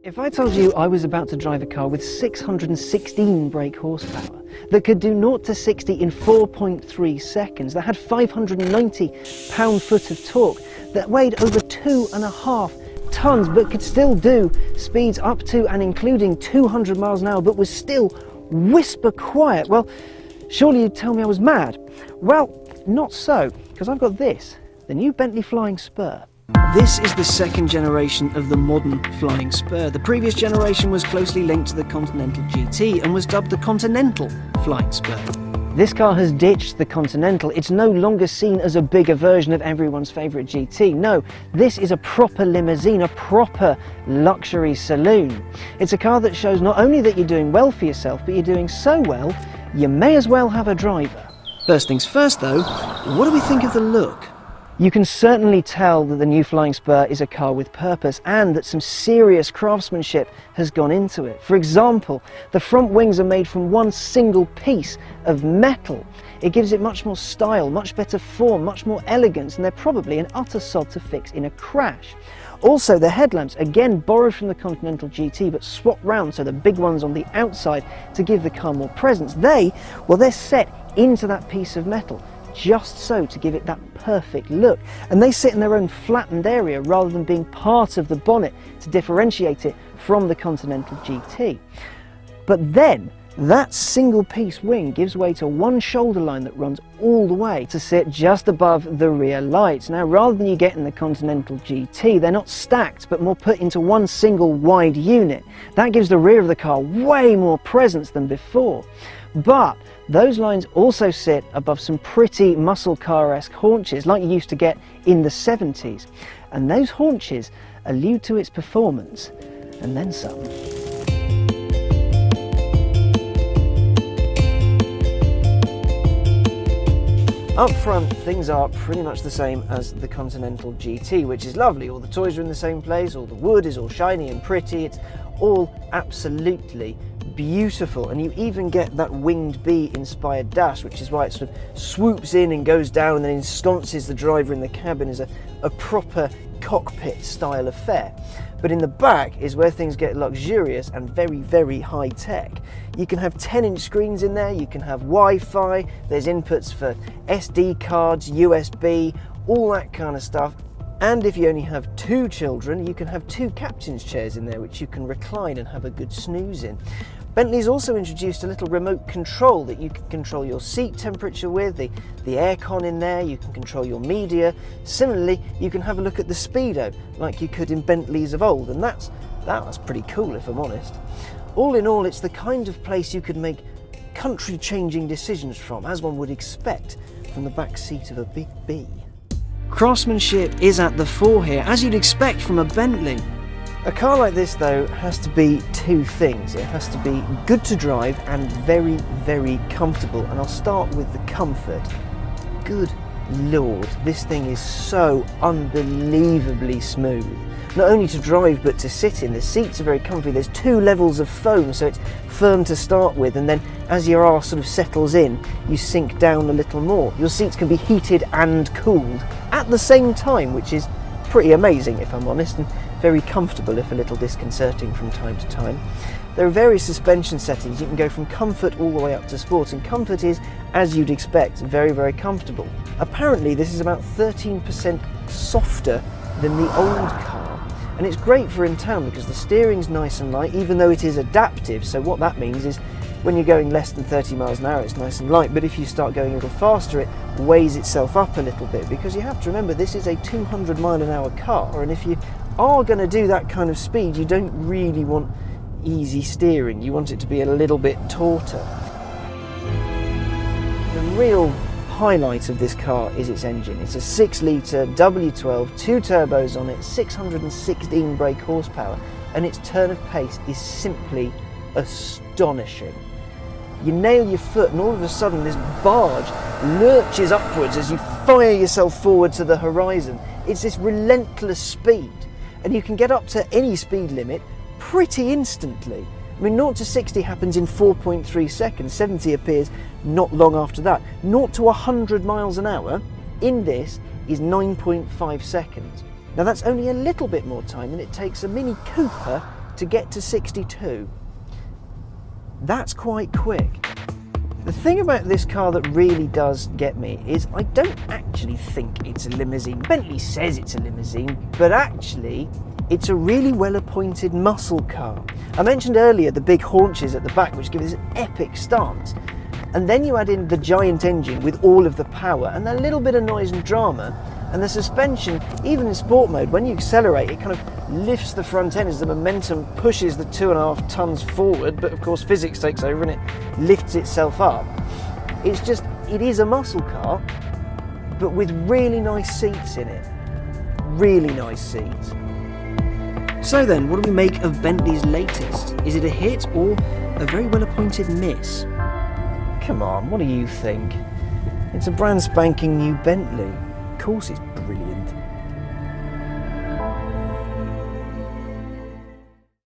If I told you I was about to drive a car with 616 brake horsepower, that could do 0 to 60 in 4.3 seconds, that had 590 pound-foot of torque, that weighed over 2.5 tons, but could still do speeds up to and including 200 miles an hour, but was still whisper quiet, well, surely you'd tell me I was mad. Well, not so, because I've got this, the new Bentley Flying Spur. This is the second generation of the modern Flying Spur. The previous generation was closely linked to the Continental GT and was dubbed the Continental Flying Spur. This car has ditched the Continental. It's no longer seen as a bigger version of everyone's favourite GT. No, this is a proper limousine, a proper luxury saloon. It's a car that shows not only that you're doing well for yourself, but you're doing so well, you may as well have a driver. First things first though, what do we think of the look? You can certainly tell that the new Flying Spur is a car with purpose and that some serious craftsmanship has gone into it. For example, the front wings are made from one single piece of metal. It gives it much more style, much better form, much more elegance, and they're probably an utter sod to fix in a crash. Also, the headlamps, again borrowed from the Continental GT but swapped round, so the big ones on the outside to give the car more presence. They're set into that piece of metal, just so to give it that perfect look, and they sit in their own flattened area rather than being part of the bonnet to differentiate it from the Continental GT. But then that single piece wing gives way to one shoulder line that runs all the way to sit just above the rear lights. Now, rather than you get in the Continental GT, they're not stacked but more put into one single wide unit. That gives the rear of the car way more presence than before. But those lines also sit above some pretty muscle car-esque haunches like you used to get in the 70s. And those haunches allude to its performance, and then some. Up front, things are pretty much the same as the Continental GT, which is lovely. All the toys are in the same place, all the wood is all shiny and pretty, it's all absolutely beautiful, and you even get that winged bee inspired dash, which is why it sort of swoops in and goes down and then ensconces the driver in the cabin as a proper cockpit style affair. But in the back is where things get luxurious and very, very high tech. You can have 10-inch screens in there, you can have Wi-Fi, there's inputs for SD cards, USB, all that kind of stuff. And if you only have 2 children, you can have 2 captain's chairs in there which you can recline and have a good snooze in. Bentley's also introduced a little remote control that you can control your seat temperature with, the aircon in there, you can control your media. Similarly, you can have a look at the speedo like you could in Bentleys of old, and that's pretty cool if I'm honest. All in all, it's the kind of place you could make country-changing decisions from, as one would expect from the back seat of a big B. Craftsmanship is at the fore here, as you'd expect from a Bentley. A car like this though has to be 2 things. It has to be good to drive and very, very comfortable, and I'll start with the comfort. Good Lord, this thing is so unbelievably smooth. Not only to drive but to sit in. The seats are very comfy. There's 2 levels of foam, so it's firm to start with, and then as your arse sort of settles in, you sink down a little more. Your seats can be heated and cooled at the same time, which is pretty amazing if I'm honest, and very comfortable if a little disconcerting from time to time. There are various suspension settings. You can go from comfort all the way up to sport, and comfort is, as you'd expect, very, very comfortable. Apparently this is about 13% softer than the old car, and it's great for in town because the steering's nice and light, even though it is adaptive. So what that means is when you're going less than 30 miles an hour it's nice and light, but if you start going a little faster it weighs itself up a little bit, because you have to remember this is a 200 mile an hour car, and if you are going to do that kind of speed you don't really want easy steering, you want it to be a little bit tauter. The real highlight of this car is its engine. It's a 6-litre W12, 2 turbos on it, 616 brake horsepower, and its turn of pace is simply astonishing. You nail your foot and all of a sudden this barge lurches upwards as you fire yourself forward to the horizon. It's this relentless speed, and you can get up to any speed limit pretty instantly. I mean, 0 to 60 happens in 4.3 seconds, 70 appears not long after that. 0 to 100 miles an hour in this is 9.5 seconds. Now that's only a little bit more time than it takes a Mini Cooper to get to 62. That's quite quick. The thing about this car that really does get me is I don't actually think it's a limousine. Bentley says it's a limousine, but actually it's a really well-appointed muscle car. I mentioned earlier the big haunches at the back, which give this epic stance. And then you add in the giant engine with all of the power and a little bit of noise and drama, and the suspension, even in sport mode, when you accelerate, it kind of lifts the front end as the momentum pushes the 2.5 tons forward, but of course physics takes over and it lifts itself up. It is a muscle car, but with really nice seats in it. Really nice seats. So then, what do we make of Bentley's latest? Is it a hit or a very well-appointed miss? Come on, what do you think? It's a brand spanking new Bentley. Of course it's